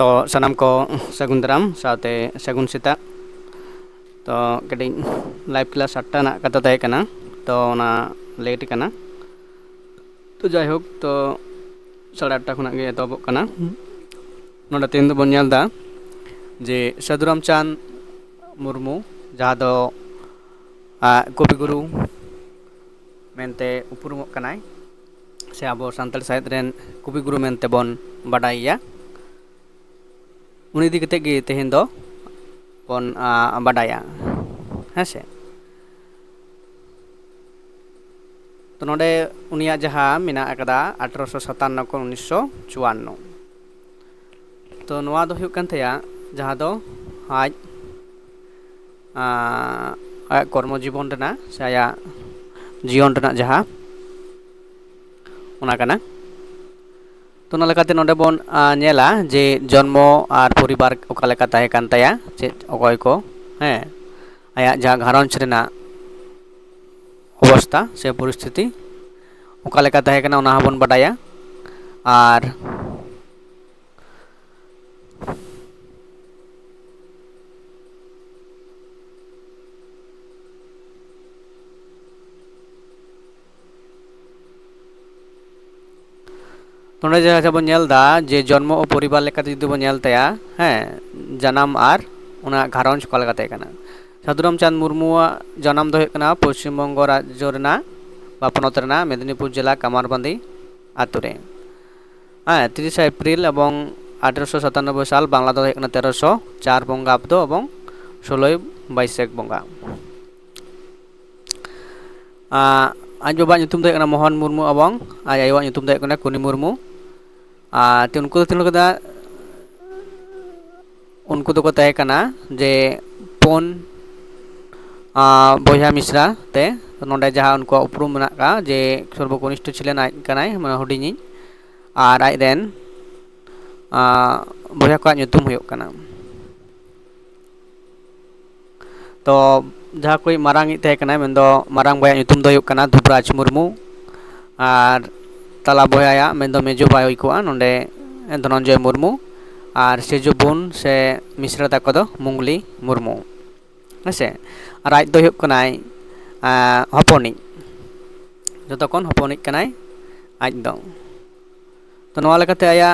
तो सनाम को सगुन दाराम साथे सगुन सेता तो कटी लाइव क्लास 8टा ना कथा तहे कना तो ना लेट कना तो जायहोक तो 8:30 खुना गे एतहबोग कना नोडे तेन दो बोन नेलदा जे साधु रामचांद मुर्मू जहाँ दो कवि गुरु मेनते उपरुमोग कनाय से आबो सान्ताल साहित्य रेन कवि गुरु मेनते बोन बाडाइया उनी इदी कते गे तेहेन दो बोन बाडाया हेसे तो नोडे उनिया जहाँ मेना अकदा 1857 को 1954 तो नोआ दो हुयुग कान थया जहाँ दो आज कर्म जीवन रेना से आया जीवन रेना जहाँ उना कना तो ना लेकाते नोडे बोन नेला जे जन्मो और परिवार ओका लेका ताहे कान ताया चेद अकय को हे आया जहाँ घारंज रेना अवस्था से परिस्थिति ओका लेका ताहे कना उना हबोन बाडाया और नोडे जहाँ बन नेलदा जे जन्म और परिवार लेका जुदी बन नेल ताया हैं जन्म और उना घारंज ओका लेका ताहे कना साधु रामचांद मुर्मुआ जन्म दो हुयुग कना पश्चिम बंग राज्य रेना बा पनत रेना मेदिनीपुर जिला कामारबांदी आतु रे 30 एप्रिल एवं 1897 साल बांग्ला दो हुयुग कना 1304 बंगाब्द एवं 16 बैसाख बंगा आज बाबा nyutum दो हुयुग कना मोहन मुर्मू एवं आज आयवा nyutum दो हुयुग कना कुनी मुर्मू ते उनको तीन कदा उनको दो को ताहे कना जे पोन बया मिश्रा ते नोडे जहाँ उनको उपरुम मेना का जे सर्वकनिष्ठ छिलेन आज कनाय माने हुडिᱧ और आज रेन बया को nyutum हुयुग कना तो जहाँ कोई मारांग ताहे कना मेनदो मारांग बया nyutum दो हुयुग कना धुबराज मुर्मू और तला बया मेनदो मेजो बाय हुइकोआ नोडे धनंजय मुर्मू और सेजो बुन से मिश्रा ताको दो मुंगली मुर्मू हेसे और आज दो हुयुग कनाय हपनिक जतो कोन हपनिक कनाय आज दो तो नोआ लेकाते आया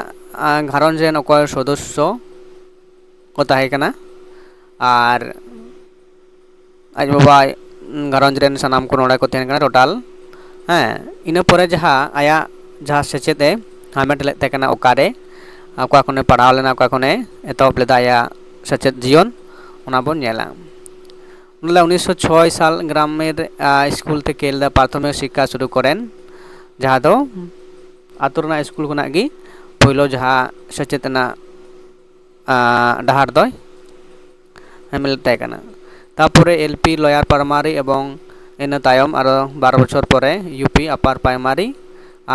घारंज रेन अकय सदस्य को ताहे कना और आज बाबा घारंज रेन सनाम को नोडे को तहेन कना टोटाल हैं इना परे जहाँ आया जहाँ सेचेदे हामेट लेद ताहे कना ओकारे अका खने पढ़ाव लेना अका खने एतहब लेदा आया सेचेद जीवन उना बोन नेला 1906 साल ग्रामेर स्कूल थे केलदा प्राथमिक शिक्षा शुरू करें जहाँ दो आतुरना स्कूल खुना गी पहिलो जहाँ सचेतना डहार दो हेमेल ताहे कना तारपरे एलपी लयार प्राइमारी एवं इन तायम आरो 12 बछर परे यूपी अपार प्राइमारी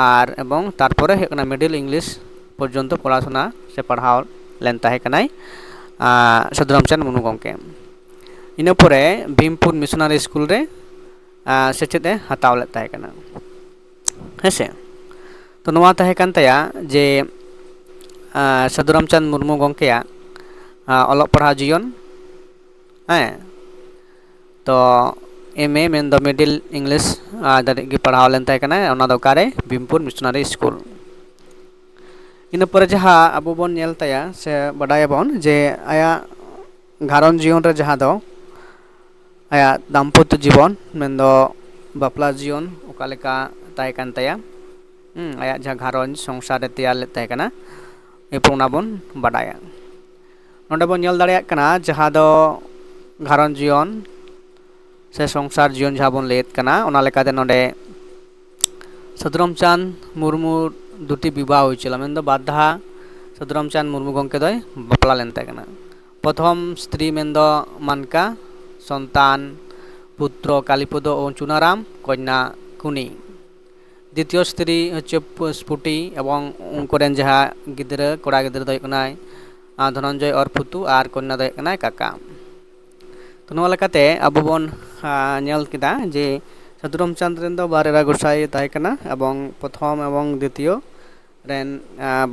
और एवं तारपरे हेकना मिडिल इंग्लिश पर्यन्त पढ़ाशोना से पढ़ाव लेन ताहे कनाय साधु रामचांद मुर्मू गंके इना परे भीमपुर मिशनारी स्कूल रे सेचेदे हताव लेद ताहे कना हेसे तो नोआ ताहे कान ताया जे साधु रामचांद मुर्मू गंकेया अलग पढ़ा जीवन हैं तो एमए मेन दो मिडिल इंग्लिश दारे गी पढ़ाव लेन ताहे कना ओना दो कारे भीमपुर मिशनारी स्कूल इन पर जहाँ अब बन नेल ताया से बाडायाबन जे आया घारंज जीवन रे जहाँ दो आया दाम्पत्य जीवन मेनदो बापला जीवन ओका लेका ताहे कान ताया आया जहाँ घारंज संसार रे तैयार लेद ताहे कना एरपर ओना बन बाडाया नोडे बन नेल दाड़ेयाग कना जहाँ दो घारंज जीवन से संसार जीवन जहाँ बन लेद कना ओना लेकाते नोडे साधु रामचांद मुर्मू दुटी विवाह होइछिल मेनदो बाधा साधु रामचांद मुर्मू गंके दय बापला लेन ताहे कना प्रथम स्त्री मेनदो मानका सन्तान पुत्र कालीपद और चुनाराम कन्या कुनी द्वितीय स्त्री हच्छे स्फुटी एवं उनकोरेन जहाँ गिद्रा कोड़ा गिद्रा दो हुयुग कनाय धनंजय और फुतु और कन्या दो हुयुग कनाय काका तो नोआ लेकाते आबो बोन नेल केदा जे साधु रामचांद रेन दो बारेरा गोसाई ताहे कना एवं प्रथम एवं द्वितीय रेन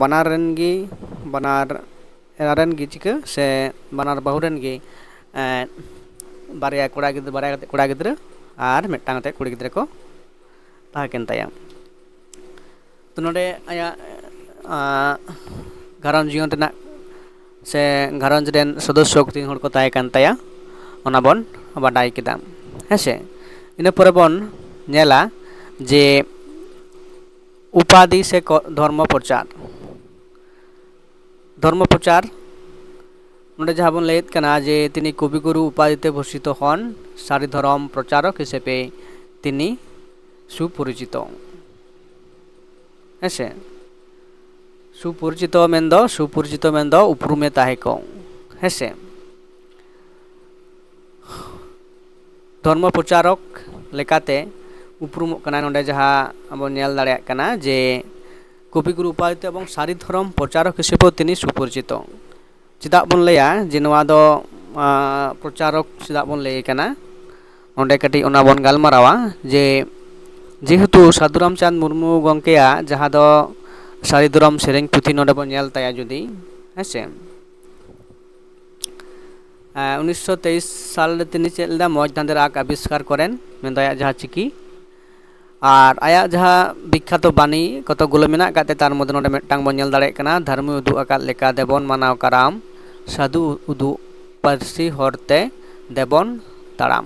बनार रेन गी बनार ᱮᱨᱟ ᱨᱮᱱ ᱜᱮ ᱪᱤᱠᱟᱹ ᱥᱮ ᱵᱟᱱᱟᱨ ᱵᱟᱹᱦᱩ ᱨᱮᱱ ᱜᱮ ᱵᱟᱨᱭᱟ ᱠᱟᱛᱮ ᱠᱚᱲᱟ ᱜᱤᱫᱽᱨᱟᱹ ᱟᱨ ᱢᱤᱫᱴᱟᱝ ᱠᱟᱛᱮ ᱠᱩᱲᱤ ᱜᱤᱫᱽᱨᱟᱹ ᱠᱚ ᱛᱟᱦᱮᱸ ᱠᱟᱱ ᱛᱟᱭᱟ᱾ ᱛᱚ ᱱᱚᱰᱮ ᱟᱭᱟᱜ ᱜᱷᱟᱨᱚᱸᱡᱽ ᱡᱤᱭᱚᱱ ᱨᱮᱱᱟᱜ ᱥᱮ ᱜᱷᱟᱨᱚᱸᱡᱽ ᱨᱮᱱ ᱥᱚᱫᱚᱥᱥᱚ ᱛᱤᱱ ᱦᱚᱲ ᱠᱚ ᱛᱟᱦᱮᱸ ᱠᱟᱱ ᱛᱟᱭᱟ ᱚᱱᱟ ᱵᱚᱱ ᱵᱟᱰᱟᱭ ᱠᱮᱫᱟ ᱦᱮᱸᱥᱮ᱾ ᱤᱱᱟᱹ ᱯᱚᱨᱮ ᱵᱚᱱ ᱧᱮᱞᱟ ᱡᱮ उपाधि से धर्म प्रचार नोडे जहाँ बन लैद कना जे तिनी कविगुरु उपाधिते भूषित हन सारी धर्म प्रचारक हिसेबे तिनी सुपरिचित हेसे सुपरिचित मेनदो उपरुमे ताहेको हेसे धर्म प्रचारक लेकाते उपरुम कना नोडे जहाँ अब नेल दाड़ेयाग कना जे कविगुरु उपाधिते एवं सारी धर्म प्रचारक हिसेबे तिनी सुपरिचित चेदा बन लैया जे नोआ दो प्रचारक चेदा बन लैय कना नोडे कटी ओना बन गालमारावा जे जेहेतु साधु रामचंद मुर्मू गंकेया जहाँ दो सारी धर्म सेरेंग पुथी नोडे बन नेल ताया जुदी हेसे 1923 साल तिनी चेद लेदा मौज धांधेर आग आविष्कार करें मेनदो आया जहाँ चिकी और आया जहाँ विख्यात बानी कतगुलो मेनाग काते तार मध्य नोडे मिदटांग बन नेल दाड़ेयाग कना धर्म उदुग आकाद लेका देबन मानाव काराम साधु उदुग पारसी हरते देबन ताड़ाम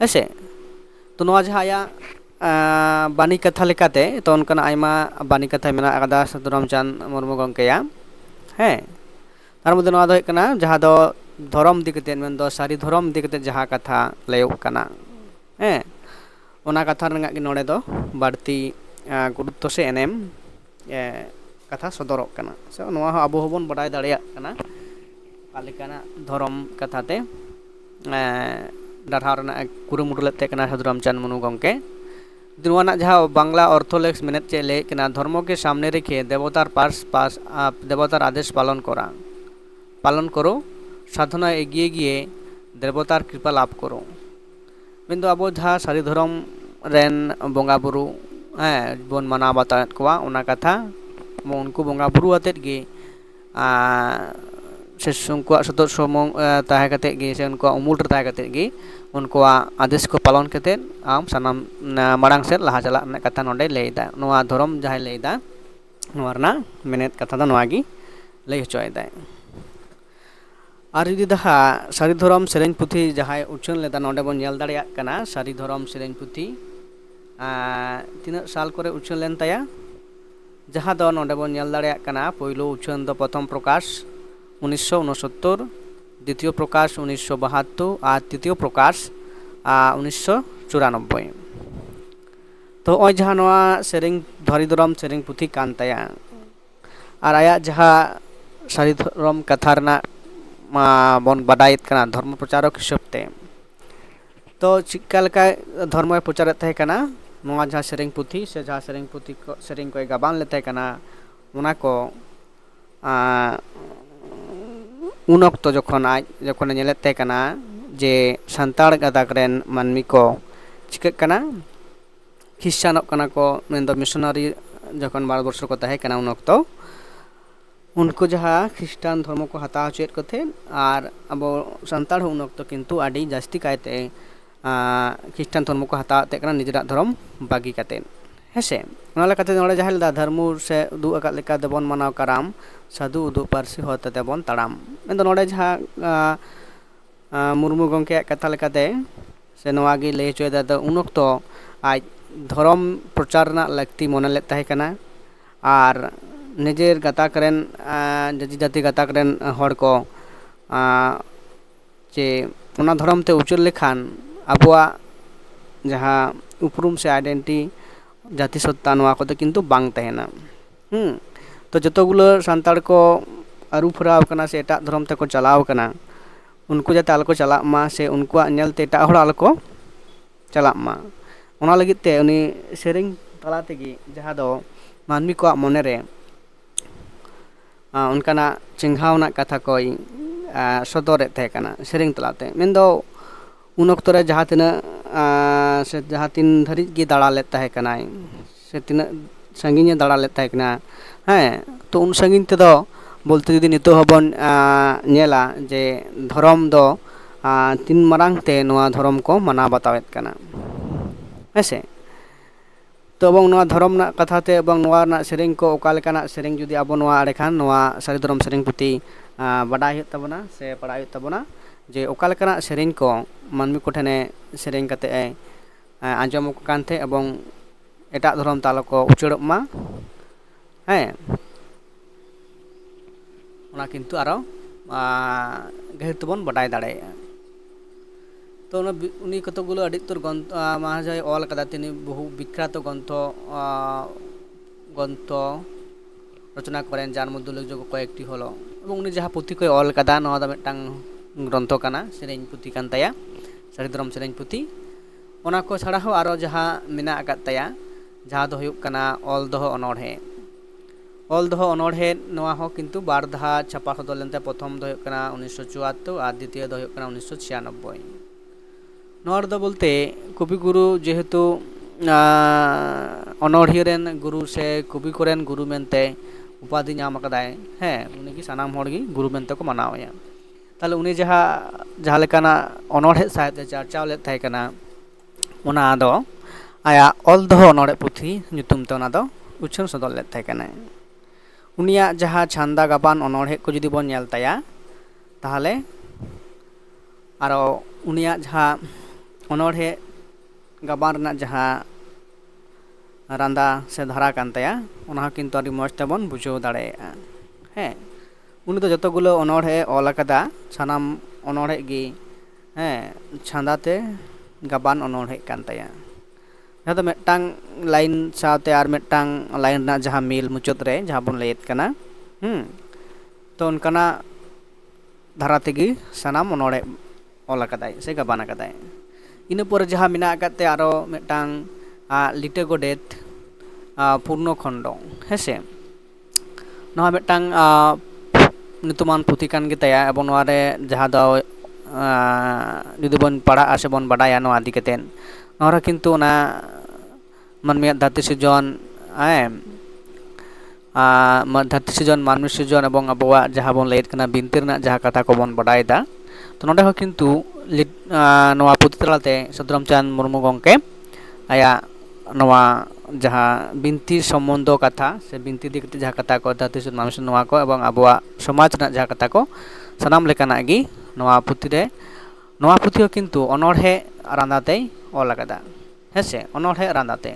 हेसे। तो नोआ जहाँ आया बानी कथा लेकाते तो उनकाना आयमा बानी कथा मेना आकादा साधु रामचंद मुर्मू गंकेया हैं तार मध्य नोआ दो हुयुग कना जहाँ दो धर्म इदि कते मेनदो सारी धर्म इदि कते जहाँ कथा लैयोग कना हैं ओना कथा रंगाग गे नोडे दो बाड़ती गुरुत्व से एनेम कथा सदरक कना से नोआ हो आबो होबन बाडाय दाड़ेयाग कना आलेकाना धर्म कथाते डारहाव रना कुरुमुटु लेते कना साधु रामचंद मुर्मू गंके नोआ जहाँ बांग्ला अर्थलेक्स मेनेत चे लैय कना धर्म के सामने रेखे देवतार आदेश पालन करो साधना एगिए गिए देवतार कृपा लाभ करो मेनदो आबो जहाँ सारी धर्म रेन बोंगा बुरु बन मानाव बातावेद कोवा ओना कथा उनको बोंगा बुरु आतेद गे से उनकुआ सदस्य ताहे कातेद गे से उनकुआ उमुल रे ताहे कातेद गे उनकुआ आदेश को पालन कातेद आम सानाम माड़ांग सेद लाहा चलाग रेनाग कथा नोडे लैदा नोआ धर्म जहाँ लैदा नोआ रना मेनेद कथा दो नोआ गी लैय हचोयेदा। और जुदी दहा सारी धर्म सेरेंग पुथी जहाँ उछन लेदा नोडे बन नेल दाड़ेयाग कना सारी धर्म सेरेंग पुथी तीना साल करे उछन लेन ताया जहाँ दो नोडे बन नेल दाड़ेयाग कना पयलो उछन दो प्रथम प्रकाश 1969 द्वितीय प्रकाश 1972 और तृतीय प्रकाश 1994 तो ओय जहाँ नोआ सेरेंग धरी धर्म सेरेंग पुथी कान ताया और आया जहाँ सारी धर्म कथा रना बन बाडायेद कना धर्म प्रचारक हिसाबते तो चिक्का लेका धर्म प्रचारेद ताहे कना नोआ जहाँ सेरेंग पुथी से जहाँ सेरेंग पुथी को सेरेंग को गाबान ले ताहे कना ओना को उन अक्तो जखन नेलेद ताहे कना जे सान्ताड़ गादाक रेन मानमी को चिकाग कना ख्रिश्चानक कना को मेनदो मिशनारि जखन भारतवर्ष को ताहे कना उन अक्तो उनको जहाँ ख्रिस्टान धर्म को हता हचेद को थे और अब सान्ताड़ उन अक्तो किन्तु आडी जास्ती कायते ख्रिस्टान धर्म को हताते कना निजेराग धर्म बागी काते हेसे ओना लेकाते नोडे जहाँ लेदा धर्म से उदुग आकाद लेका देबन मानाव काराम साधु उदुग पारसी हरते देबन ताड़ाम मेनदो नोडे जहाँ मुर्मू गंकेयाग कथा लेकाते से नोआ गे लैय हचोयेदा दो उन अक्तो आज धर्म प्रचार रना लाक्ति मने लेद ताहे कना और निजेर गाताक रेन जाति गाताक रेन हर को जे ओना धर्म ते उचर लेखान आबोआ जहाँ उपरुम से आइडेंटिटी जाति सत्ता नोआ को किन्तु बांग तहेना तो जतोगुलो सान्ताड़ को आरु फराव कना से एटाग धर्म ते को चलाव कना उनको जाते आलो को चलाग मा से उनकुआ नेलते एटाग हर आलो को चलाग मा ओना लगिद ते उनी सेरेंग तला तेगे जहाँ दो मानमी को मने रे उनकाना चिंघावना कथा कोई सदरे थे कना सेरेंग तलाते मेनदो उन अक्तो रे जहाँ तिना से जहाँ तीन धरी गे दाड़ा लेद ताहे कनाय से तीना संगीने दाड़ा लेद ताहे कना हैं तो उन संगीन तेदो बोलते जुदी नितो हबन नेला जे धर्म दो तीन मारंग ते नोआ धर्म को मना बतावेत कना हेसे तो एबं नोआ धर्म ना कथा ते एबं नोआ ना सेरेंग को ओका लेकाना सेरेंग जुदी आबो नोआ आड़े खान नोआ सारी धर्म सेरेंग पुती बाडाय हुयुग ताबोना से पढ़ाई हुयुग ताबोना जे ओका लेकाना सेरेंग को मानमी को ठेने सेरेंग कते आंजम कानते एबं एटा धर्म तालो को उचड़ोग मा हैं ओना किन्तु आरो गहिर तेबन बाडाय दाड़ेया तो उनी कतगुलो आदि तुर ग्रंथ महाजय ऑल कदा तिनी बहु विख्यात ग्रंथ रचना करें जार मध्य उल्लेखযোग्য कयेकटी हलो एबं उनी जहाँ पुथी को ऑल कदा नोआ दा मिदटां ग्रंथ काना सेरेंग पुथी कान ताया सारी धर्म सेरेंग पुथी ओना को छाड़ा हो आरो जहाँ मेना आकाद ताया जहाँ दो हुयुग कना ऑल दोहो अनोढ़े नोआ हो किन्तु बार धा छापा सदर लेनते प्रथम दो हुयुग कना 1974 और द्वितीय दो हुयुग कना 1996 नोआ दो बोलते कविगुरु जेहेतु अनोढ़िया रेन गुरु से कवि कोरेन गुरु मेनते उपाधि नाम अकादाय हैं उनी की सानाम होड़गी गुरु मेनते को मनावया ताले उनी जहाँ लेकाना अनोढ़े साहित्य चर्चाव ले थाय कना ओना दो आया ऑल दोहो अनोढ़े पुथी nyutum ते ओना दो उछन सदर ले थाय कना उनिया जहाँ छांदा गाबान अनोढ़े को जुदी बोन नेल ताया ताहले आरो उनिया जहाँ अनोढ़े गाबान रना जहाँ रांदा से धारा कान ताया ओना किन्तु आदि मज तेबन बुझाव दाड़ेया हैं उनी तो जतगुलो अनोढ़े ऑल अकादा सानाम अनोढ़े गी हैं छांदाते गाबान अनोढ़े कान ताया जहाँ तो मिदटांग लाइन साथे आर मिदटांग लाइन ना जहाँ मिल मुचाद रे जहाँ बोन लैयेद कना तो उनकाना धारा तेगी सानाम अनोढ़े ऑल अकादाय से गाबान अकादाय इना पर जहाँ मेना आकाते आरो मिदटांग लिटे गोडेत पूर्ण खंड हेसे नोआ मिदटांग नितुमान पुथी कान गे ताया एबं नोआ रे जहाँ दो जुदी बोन पढ़ा आसे बोन बाडाया नोआ इदि कतेन नोरा किन्तु ओना मानमिया धरती सृजन धरती सृजन मानवी सृजन एबं आबोआ जहाँ बोन लैयेद कना बिनती रना जहाँ कथा को बोन बाडायदा तो नोडे हो किन्तु नोआ पुथी तलाते सदरामचांद मुर्मू गंके आया नोआ जहाँ बिनती सम्बन्ध कथा से बिनती दिकते जहाँ कथा को धरती सृजन मानवी सृजन नोआ को एबं आबोआ समाज रना जहाँ कथा को सानाम लेकाना गी नोआ पुथी रे नोआ पुथी हो किन्तु अनोढ़े रांदाते ऑल अकादा हेसे अनोढ़े रांदाते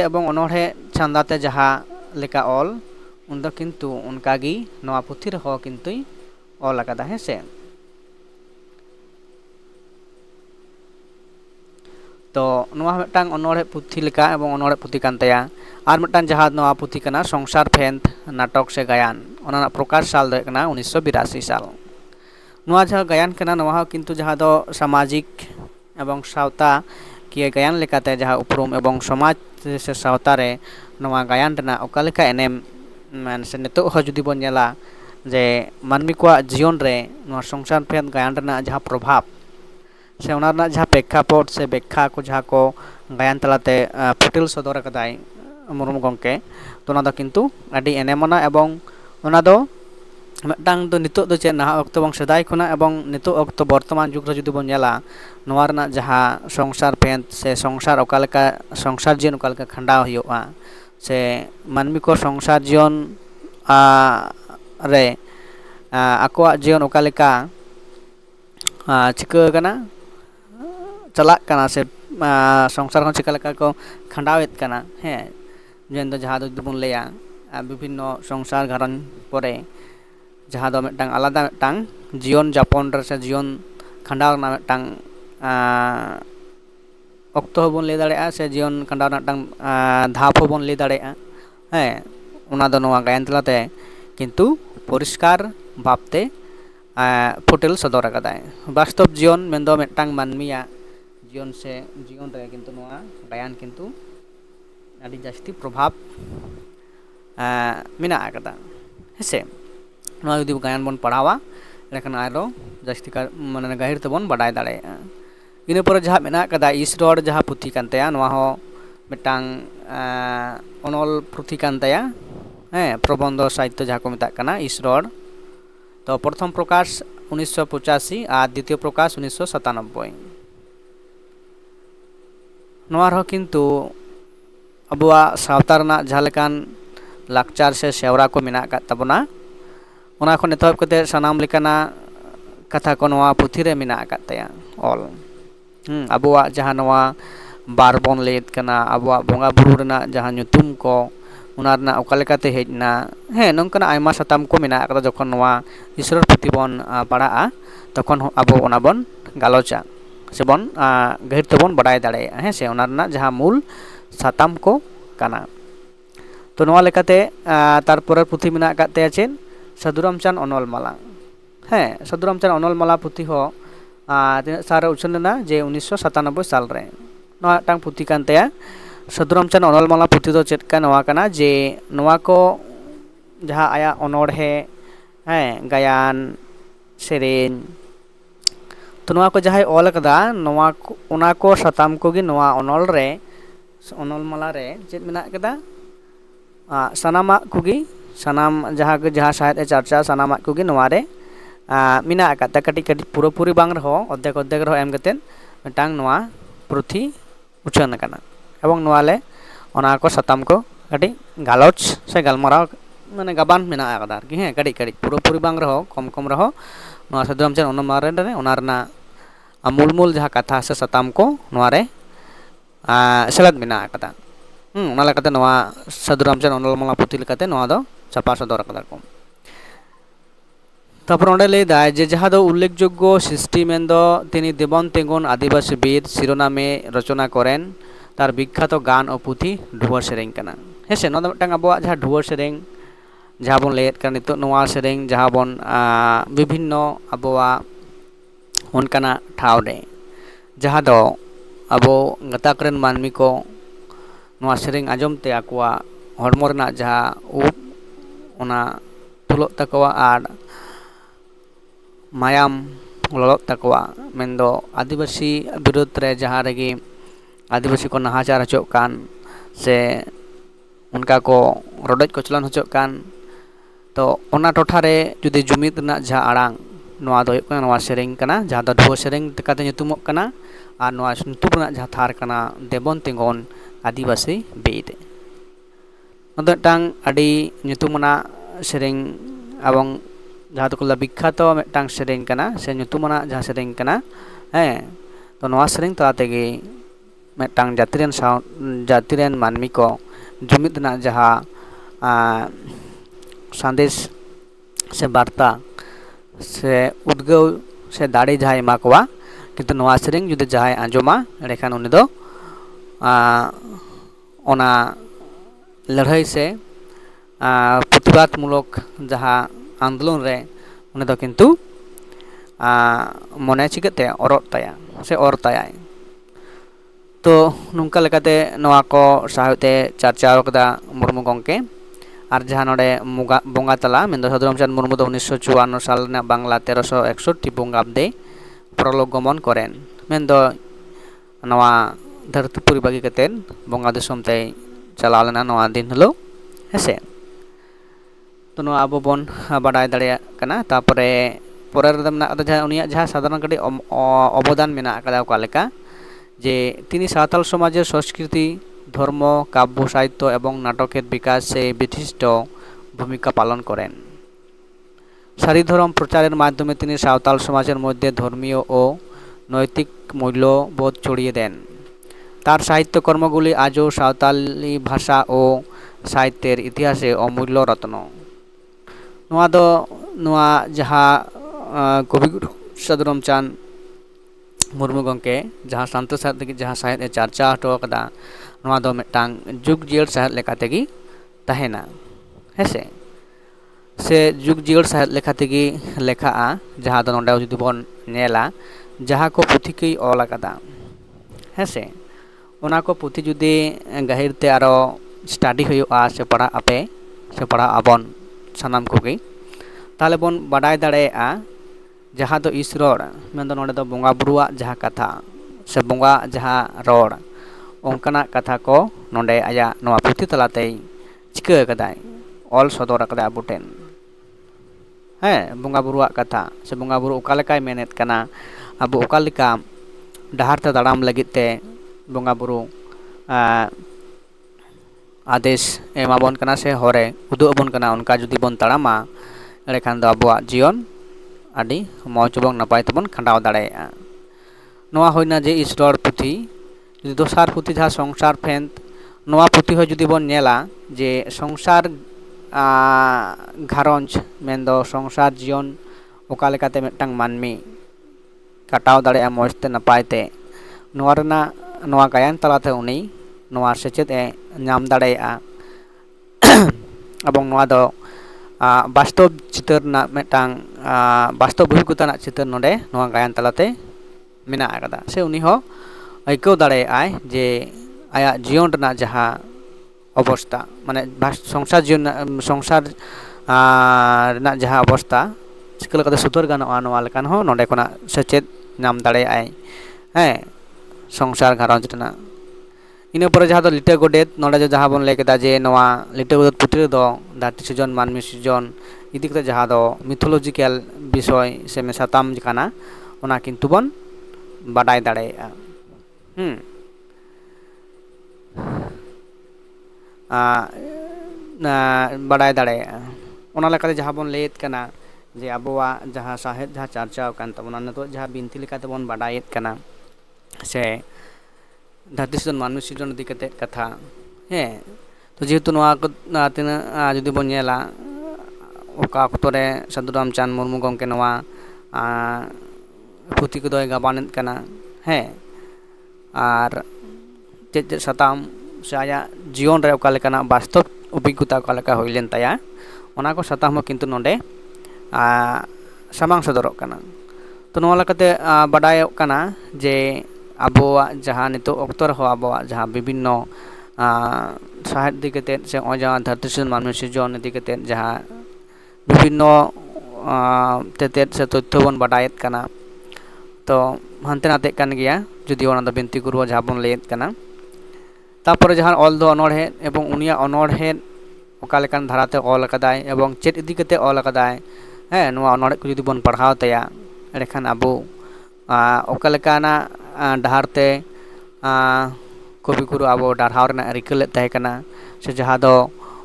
एबं अनोढ़े छांदाते जहाँ लेका ऑल उन किन्तु उनकागी नोआ पुथी रे हो किन्तु ऑल अकादा हेसे तो नोआ मिदटांग अनोढ़े पुथी लेका एबं अनोढ़े पुथी कान ताया आर मिदटांग जहाँ नोआ पुथी कना संसार फेंद नाटक से गायन ओना प्रकाश साल दो कना 1982 साल नोआ जहाँ गायन कना नोआ किन्तु जहाँ दो सामाजिक एवं सावता किए गायन लेकाते जहाँ उपरुम एवं समाज से सावता रे नोआ गायन रना ओका लेका एनेम से नितो हो जुदी बोन नेला जे मानमी को जीवन रे नोआ संसार फेंद गायन रना जहाँ प्रभाव से ओना रना जहाँ प्रेक्षापट से व्याख्या को जहाँ को गायन तलाते फुटेल सदर अकादाय मुर्मू गंके तो ओना दो किन्तु आदि एनेमना एवं ओना दो मिदटांग दो नितो दो चे नाहा अक्तो बंग सेदाय खुना एवं नितो अक्तो वर्तमान जुग रे जुदी बोन नेला नोआ रना जहाँ संसार फेंद से संसार ओका लेका संसार जीवन ओका लेका खंडाव हुयुगा से मानमी को संसार जीवन रे आकोआ जीवन ओका लेका चिका कना चलाक कना से संसार को चिका लेका को खंडावेद कना हैं जेन दो जहाँ दो बोन लैया विभिन्न संसार घरन परे जहाँ दो मिदटांग आलादा मिदटांग जीवन जापन रे से जीवन खंडाव रना मिदटांग अक्तो होबोन लैय दाड़ेया से जीवन खंडाव रना मिदटांग धाप होबोन लैय दाड़ेया हैं ओना दो नोआ गायन तलाते किन्तु परिष्कार भाबते फुटेल सदर अकादाय वास्तव जीवन मेनदो मिदटांग मानमिया जीवन से जीवन रे किन्तु नोआ गायन किन्तु आदि जास्ती प्रभाव मेना आकादा हेसे नोआ जुदी गायन बोन पढ़ावा लेकिन आरो जास्ती का माने गहिर तेबोन बाडाय दाड़ेया इना पर जहाँ मेना आकादा ईश्वर जहाँ पुथी कान ताया नोआ हो मिदटांग अनोल पुथी कान ताया প্রবন্ধ সাহিত্য যাহা কো মেতাগ কানা ঈশ্বর। তো প্রথম প্রকাশ 1985 আর দ্বিতীয় প্রকাশ 1997। নোয়ার হ কিন্তু আবুয়া সাওতা রনা যাহা লেকান লাকচার সে সেওরা को मेना आकाद ताबोना ओना खन एतहब कते सानाम लेकाना कथा को नोआ पुथि रे मेना आकाद तया ऑल आबुआ जहां नोआ बारबन लेत कना आबुआ बोंगा बुरु रना जहां nyutum को ओना रना ओका लेकाते हेजना नोंकना आयमा साताम को मेना आकादा जखन नोआ ईश्वर पुथि बन पढ़ाआ तखन आबो ओना बन गालोचा सेबन गहिर तेबन बडाय दाड़ेया से ओना रना जहां मूल साताम को काना। तो नोआ लेकाते तारपर पुथि मेना आकाद तया चेन साधुरामचांद अनलमाला। साधुरामचांद अनलमाला पुथि हो तीना साल रे उछन लेना जे 1997 साल रे नोआ टांग पुथि कान तया। साधुरामचांद अनलमाला पुथि दो चेद का नोआ काना जे नोआ को जहां आया अनोढ़े गायन सेरेन तो नोआ को जहां ऑल कदा नोआ को ओना को साताम को गी नोआ अनल रे अनलमाला रे चेद मेना कदा सानामा कुगी सानाम जहां साहित्य चर्चा सानामा कुगी नोआ रे मेना आकादा कटी कटी पूरी बांग रहो अद्धेक रहो एम कतेन मिटांग नोआ पुथि उछन काना एवं नोआ ले ओना को साताम को कटी गालोच से गालमाराव माने गाबान मेना आकादा आरकी कटी कटी पूरी बांग रहो कम रहो नोआ साधुरामचांद अनलमाला रे ओना रना मूल जहां कथा से साताम को नोआ रे सेलद मेना आकादा। ओना लेकाते नोआ साधुरामचांद अनलमाला पुथि लेकाते नोआ दो छापा सदर आकादा को। तारपर ओंडे लई दा जे जहां दो उल्लेखयोग्य सृष्टि मेनदो तिनी देबन तेंगुन आदिवासी बीर शिरोनामे रचना करेन तार विख्यात गान और पुथि ढुवर सेरेंग काना हेसे नोआ दो मिटांग आबोआ जहां ढुवर सेरेंग जहां बोन लेत कान नितो नोआ सेरेंग जहां बोन विभिन्न आबोआ उनकाना ठाव रे जहां दो आबो गताक रेन मानमी को नोआ सेरेंग आजम ते आकुआ हड़मो रेना जहां उब ओना तुलोग तकवा आर मायाम ललोग तकवा मेनदो आदिवासी विरोध रे जहां रेगी आदिवासी को नाहाचार हचोक कान से उनका को रोडज कोचलन हचोक कान तो ओना टोठा रे जुदी जुमिद रेना जहां आड़ांग नोआ दो हुयुग काना नोआ सेरेंग काना जहां दो ढुवा सेरेंग तकाते nyutumok काना आर नोआ nyutum रेना जहां थार काना देबन तेंगोन आदिवासी बीर नोदो टांग आडी nyutumana सेरेंग एवं जहां तक विख्यात मिटांग सेरेंग काना से nyutumana जहां सेरेंग काना तो नोआ सेरेंग तातेगे मिटांग जातिरेन मानमी को जुमिद ना जहां संदेश से वार्ता से उद्गव से दाड़ी जहां एमा कोवा किंतु नोआ सेरेंग जुदि जहां आंजोमा एंडेखान उनी दो ओना लड़ाई से प्रतिवादमूलक जहां आंदोलन रे उनी दो किंतु मने चिकते औरत ताया से और तायाय। तो नुंका लेकाते नोआ को साहित्य चर्चा कदा मुर्मू गंके और जहां नोडे बोंगा तला मेनदो साधुरामचांद मुर्मू दो 1954 साल ना बांग्ला 1361 बंगाब्दे प्रलोक गमन करेन मेनदो नोआ धरतीपुरी बागी कतेन बोंगा दिसोम ते चलाव लेना नोआ दिन हलो हेसे। तो नोआ आबो बोन बाडाय दाड़ेया काना तारपरे परेर रे मेना आदा जहां उनिया जहां साधारण कटी अवदान मेना आकादा ओका लेका जे तिनी सावताल समाजेर संस्कृति धर्म काव्य साहित्य एवं नाटकेर विकास से विशिष्ट भूमिका पालन करें। सारी धर्म प्रचारेर माध्यमे तिनी सावताल समाजेर मध्य धर्मीय और नैतिक मूल्यबोध छड़िए देन। तार साहित्य कर्मगुली आजो सावताली भाषा और साहित्येर इतिहासे अमूल्य रत्न। नोआ जहां कविगुरु साधुरामचांद मुर्मू गंके जहां शांत साहित्य जहां साहित्य चर्चा हटो कदा नोआ दो मिटांग जुग जियर साहित्य लेकातेगी तहेना हेसे से जुग जियर साहित्य लेखातेगी लेखाआ जहां दो नोंडे जुदी बोन नेला जहां को पुथि की ऑल कदा हेसे ओना को पुथि जुदी गहिरते आरो स्टाडी हुयुआ से पढ़ा आपे से पढ़ा आबन सानाम कोगी ताले बोन बाडाय दाड़ेया जहां दो ईश्वर मेनदो नोंडे दो बोंगा बुरुआ जहां कथा से बोंगा जहां रोड ओंकना कथा को नोंडे आया नोआ पुथि तलाते चिका कदाय ᱚᱞ ᱥᱚᱫᱚᱨ ᱟᱠᱟᱫᱟ ᱟᱵᱚ ᱴᱷᱮᱱ, ᱵᱚᱸᱜᱟ ᱵᱩᱨᱩᱣᱟᱜ ᱠᱟᱛᱷᱟ ᱥᱮ ᱵᱚᱸᱜᱟ ᱵᱩᱨᱩ ᱚᱠᱟ ᱞᱮᱠᱟᱭ ᱢᱮᱱᱮᱫ ᱠᱟᱱᱟ, ᱟᱵᱚ ᱚᱠᱟ ᱞᱮᱠᱟ ᱰᱟᱦᱟᱨ ᱛᱮ ᱛᱟᱲᱟᱢ ᱞᱟᱹᱜᱤᱫ ᱛᱮ ᱵᱚᱸᱜᱟ ᱵᱩᱨᱩ ᱟᱫᱮᱥ ᱮᱢᱟᱵᱚᱱ ᱠᱟᱱᱟ ᱥᱮ ᱦᱚᱨᱮ ᱩᱫᱩᱜ ᱟᱵᱚᱱ ᱠᱟᱱᱟ, ᱚᱱᱠᱟ ᱡᱩᱫᱤ ᱵᱚᱱ ᱛᱟᱲᱟᱢᱟ ᱮᱸᱰᱮᱠᱷᱟᱱ ᱫᱚ ᱟᱵᱚᱣᱟᱜ ᱡᱤᱭᱚᱱ ᱟᱹᱰᱤ ᱢᱚᱡᱽ ᱮᱵᱚᱝ ᱱᱟᱯᱟᱭ ᱛᱮᱵᱚᱱ ᱠᱷᱟᱸᱰᱟᱣ ᱫᱟᱲᱮᱭᱟᱜᱼᱟ᱾ ᱱᱚᱣᱟ ᱦᱩᱭᱱᱟ ᱡᱮ ᱤᱥᱨᱚᱲ ᱯᱩᱛᱷᱤ᱾ ᱫᱚᱥᱟᱨ ᱯᱩᱛᱷᱤ ᱡᱟᱦᱟᱸ ᱥᱚᱝᱥᱟᱨ ᱯᱷᱮᱸᱫ, ᱱᱚᱣᱟ ᱯᱩᱛᱷᱤ ᱦᱚᱸ ᱡᱩᱫᱤ ᱵᱚᱱ ᱧᱮᱞᱟ ᱡᱮ ᱥᱚᱝᱥᱟᱨ ᱜᱷᱟᱨᱚᱸᱡᱽ ᱢᱮᱱᱫᱚ ᱥᱚᱝᱥᱟᱨ ᱡᱤᱭᱚᱱ ᱚᱠᱟ ᱞᱮᱠᱟᱛᱮ ᱢᱤᱫᱴᱟᱝ ᱢᱟᱹᱱᱢᱤ ᱠᱟᱴᱟᱣ ᱫᱟᱲᱮᱭᱟᱜᱼᱟ ᱢᱚᱡᱽ ᱛᱮ ᱱᱟᱯᱟᱭ ᱛᱮ, ᱱᱚᱣᱟ ᱨᱮᱱᱟᱜ ᱱᱚᱣᱟ ᱜᱟᱭᱟᱱ ᱛᱟᱞᱟᱛᱮ ᱩᱱᱤ ᱱᱚᱣᱟ ᱥᱮᱪᱮᱫ ᱮ ᱧᱟᱢ ᱫᱟᱲᱮᱭᱟᱜᱼᱟ᱾ ᱮᱵᱚᱝ ᱱᱚᱣᱟ ᱫᱚ ᱵᱟᱥᱛᱚᱵ ᱪᱤᱛᱟᱹᱨ ᱨᱮᱱᱟᱜ ᱢᱤᱫᱴᱟᱝ ᱵᱟᱥᱛᱚᱵ ᱚᱵᱷᱤᱜᱽᱜᱚᱛᱟ ᱨᱮᱱᱟᱜ ᱪᱤᱛᱟᱹᱨ ᱱᱚᱰᱮ ᱱᱚᱣᱟ ᱜᱟᱭᱟᱱ ᱛᱟᱞᱟᱛᱮ ᱢᱮᱱᱟᱜ ᱟᱠᱟᱫᱟ, ᱥᱮ ᱩᱱᱤ ᱦᱚᱸ ᱟᱹᱭᱠᱟᱹᱣ ᱫᱟᱲᱮᱭᱟᱜᱼᱟᱭ ᱡᱮ ᱟᱭᱟᱜ ᱡᱤᱭᱚᱱ ᱨᱮᱱᱟᱜ ᱡᱟᱦᱟᱸ ᱚᱵᱚᱥᱛᱟ, ᱢᱟᱱᱮ ᱥᱚᱝᱥᱟᱨ ᱡᱤᱭᱚᱱ ᱨᱮᱱᱟᱜ ᱥᱚᱝᱥᱟᱨ ᱨᱮᱱᱟᱜ ᱡᱟᱦᱟᱸ ᱚᱵᱚᱥᱛᱟ ᱪᱤᱠᱟᱹ ᱞᱮᱠᱟᱛᱮ ᱥᱩᱫᱷᱟᱹᱨ ᱜᱟᱱᱚᱜᱼᱟ, ᱱᱚᱣᱟ ᱞᱮᱠᱟᱱ ᱦᱚᱸ ᱱᱚᱰᱮ ᱠᱷᱚᱱᱟᱜ ᱥᱮᱪᱮᱫ ᱧᱟᱢ ᱫᱟᱲᱮᱭᱟᱜᱼᱟᱭ ᱥᱚᱝᱥᱟᱨ ᱜᱷᱟᱨᱚᱸᱡᱽ ᱨᱮᱱᱟᱜ᱾ ᱤᱱᱟᱹ ᱯᱚᱨᱮ ᱡᱟᱦᱟᱸ ᱫᱚ ᱞᱤᱴᱟᱹ ᱜᱚᱰᱮᱛ, ᱱᱚᱰᱮ ᱡᱟᱦᱟᱸ ᱵᱚᱱ ᱞᱟᱹᱭ ᱠᱮᱫᱟ ᱡᱮ ᱱᱚᱣᱟ ᱞᱤᱴᱟᱹ ᱜᱚᱰᱮᱛ ᱯᱩᱛᱷᱤ ᱨᱮᱫᱚ ᱫᱷᱟᱹᱨᱛᱤ ᱥᱤᱨᱡᱚᱱ ᱢᱟᱹᱱᱢᱤ ᱥᱤᱨᱡᱚᱱ ᱤᱫᱤ ᱠᱟᱛᱮᱫ ᱡᱟᱦᱟᱸ ᱫᱚ ᱢᱤᱛᱷᱳᱞᱚᱡᱤᱠᱮᱞ ᱵᱤᱥᱚᱭ ᱥᱮ ᱥᱟᱛᱟᱢ ᱠᱟᱱᱟ, ᱚᱱᱟ ᱠᱤᱱᱛᱩ ᱵᱚᱱ ᱵᱟᱰᱟᱭ ᱫᱟᱲᱮᱭᱟᱜᱼᱟ᱾ ᱵᱟᱰᱟᱭ ᱫᱟᱲᱮᱭᱟᱜᱼᱟ᱾ ᱚᱱᱟ ᱞᱮᱠᱟᱛᱮ ᱡᱟᱦᱟᱸ ᱵᱚᱱ ᱞᱟᱹᱭᱮᱫ ᱠᱟᱱᱟ ᱡᱮ ᱟᱵᱚᱣᱟᱜ ᱡᱟᱦᱟᱸ ᱥᱟᱶᱦᱮᱫ ᱡᱟᱦᱟᱸ ᱪᱟᱨᱪᱟᱣ ᱟᱠᱟᱱ ᱛᱟᱵᱚᱱᱟ, ᱱᱤᱛᱚᱜ ᱡᱟᱦᱟᱸ ᱵᱤᱱᱛᱤ ᱞᱮᱠᱟᱛᱮᱵᱚᱱ ᱵᱟᱰᱟᱭᱮᱫ ᱠᱟᱱᱟ ᱥᱮ ᱫᱷᱟᱹᱨᱛᱤ ᱥᱤᱨᱡᱚᱱ ᱢᱟᱹᱱᱢᱤ ᱥᱤᱨᱡᱚᱱ ᱤᱫᱤ ᱠᱟᱛᱮᱫ ᱠᱟᱛᱷᱟ, ᱛᱚ ᱡᱮᱦᱮᱛᱩ ᱱᱚᱣᱟ ᱠᱚ ᱛᱤᱱᱟᱹᱜ ᱡᱩᱫᱤ ᱵᱚᱱ ᱧᱮᱞᱟ, ᱚᱠᱟ ᱚᱠᱛᱚ ᱨᱮ ᱥᱟᱹᱫᱷᱩ ᱨᱟᱢᱪᱟᱸᱫᱽ ᱢᱩᱨᱢᱩ ᱜᱚᱢᱠᱮ ᱱᱚᱣᱟ ᱯᱩᱛᱷᱤ ᱠᱚᱫᱚᱭ ᱜᱟᱵᱟᱱᱮᱫ ᱠᱟᱱᱟ, ᱟᱨ ᱪᱮᱫ ᱪᱮᱫ ᱥᱟᱛᱟᱢ ᱥᱮ ᱟᱭᱟᱜ ᱡᱤᱭᱚᱱ ᱨᱮ ᱚᱠᱟ ᱞᱮᱠᱟᱱᱟᱜ ᱵᱟᱥᱛᱚᱵ ᱚᱵᱷᱤᱜᱽᱜᱚᱛᱟ ᱚᱠᱟ ᱞᱮᱠᱟ ᱦᱩᱭ ᱞᱮᱱ ᱛᱟᱭᱟ, ᱚᱱᱟ ᱠᱚ ᱥᱟᱛᱟᱢ ᱦᱚᱸ ᱠᱤᱱᱛᱩ ᱱᱚᱰᱮ ᱥᱟᱢᱟᱝ ᱥᱚᱫᱚᱨᱚᱜ ᱠᱟᱱᱟ᱾ ᱛᱚ ᱱᱚᱣᱟ ᱞᱮᱠᱟᱛᱮ ᱵᱟᱰᱟᱭᱚᱜ ᱠᱟᱱᱟ ᱡᱮ ᱟᱵᱚᱣᱟᱜ ᱡᱟᱦᱟᱸ ᱱᱤᱛᱚᱜ ᱚᱠᱛᱚ ᱨᱮᱦᱚᱸ ᱟᱵᱚᱣᱟᱜ ᱡᱟᱦᱟᱸ ᱵᱤᱵᱷᱤᱱᱱᱚ ᱥᱟᱶᱦᱮᱫ ᱤᱫᱤ ᱠᱟᱛᱮᱫ ᱥᱮ ᱱᱚᱜᱼᱚᱭ ᱡᱟᱦᱟᱸ ᱫᱷᱟᱹᱨᱛᱤ ᱥᱤᱨᱡᱚᱱ ᱢᱟᱹᱱᱢᱤ ᱥᱤᱨᱡᱚᱱ ᱤᱫᱤ ᱠᱟᱛᱮᱫ ᱡᱟᱦᱟᱸ ᱵᱤᱵᱷᱤᱱᱱᱚ ᱛᱮᱛᱮᱫ ᱥᱮ ᱛᱚᱛᱛᱷᱚ ᱵᱚᱱ ᱵᱟᱰᱟᱭᱮᱫ ᱠᱟᱱᱟ, ᱛᱚ ᱦᱟᱱᱛᱮ ᱱᱟᱛᱮᱜ ᱠᱟᱱ ᱜᱮᱭᱟ ᱡᱩᱫᱤᱳ ᱚᱱᱟ ᱫᱚ ᱵᱤᱱᱛᱤ ᱜᱩᱨᱩ ᱡᱟᱦᱟᱸ ᱵᱚᱱ ᱞᱟᱹᱭᱮᱫ ᱠᱟᱱᱟ᱾ ᱛᱟᱯᱚᱨᱮ ᱡᱟᱦᱟᱸ ᱚᱞ ᱫᱚ ᱚᱱᱚᱬᱦᱮᱸ, ᱮᱵᱚᱝ ᱩᱱᱤᱭᱟᱜ ᱚᱱᱚᱬᱦᱮᱸ ᱚᱠᱟ ᱞᱮᱠᱟᱱ ᱫᱷᱟᱨᱟᱛᱮ ᱚᱞ ᱟᱠᱟᱫᱟᱭ ᱮᱵᱚᱝ ᱪᱮᱫ ᱤᱫᱤ ᱠᱟᱛᱮᱫ ᱚᱞ ᱟᱠᱟᱫᱟᱭ, ᱱᱚᱣᱟ ᱚᱱᱚᱬᱦᱮᱸ ᱠᱚ ᱡᱩᱫᱤ ᱵᱚᱱ ᱯᱟᱲᱦᱟᱣ ᱛᱟᱭᱟ, ᱮᱸᱰᱮᱠᱷᱟᱱ ᱟᱵᱚ ᱚᱠᱟ ᱞᱮᱠᱟᱱᱟᱜ ᱰᱟᱦᱟᱨ ᱛᱮ ᱠᱚᱵᱤ ᱜᱩᱨᱩ ᱟᱵᱚ ᱰᱟᱨᱦᱟᱣ ᱨᱮᱱᱟᱜ ᱨᱤᱠᱟᱹ ᱞᱮᱫ ᱛᱟᱦᱮᱸ ᱠᱟᱱᱟ, ᱥᱮ ᱡᱟᱦᱟᱸ ᱫᱚ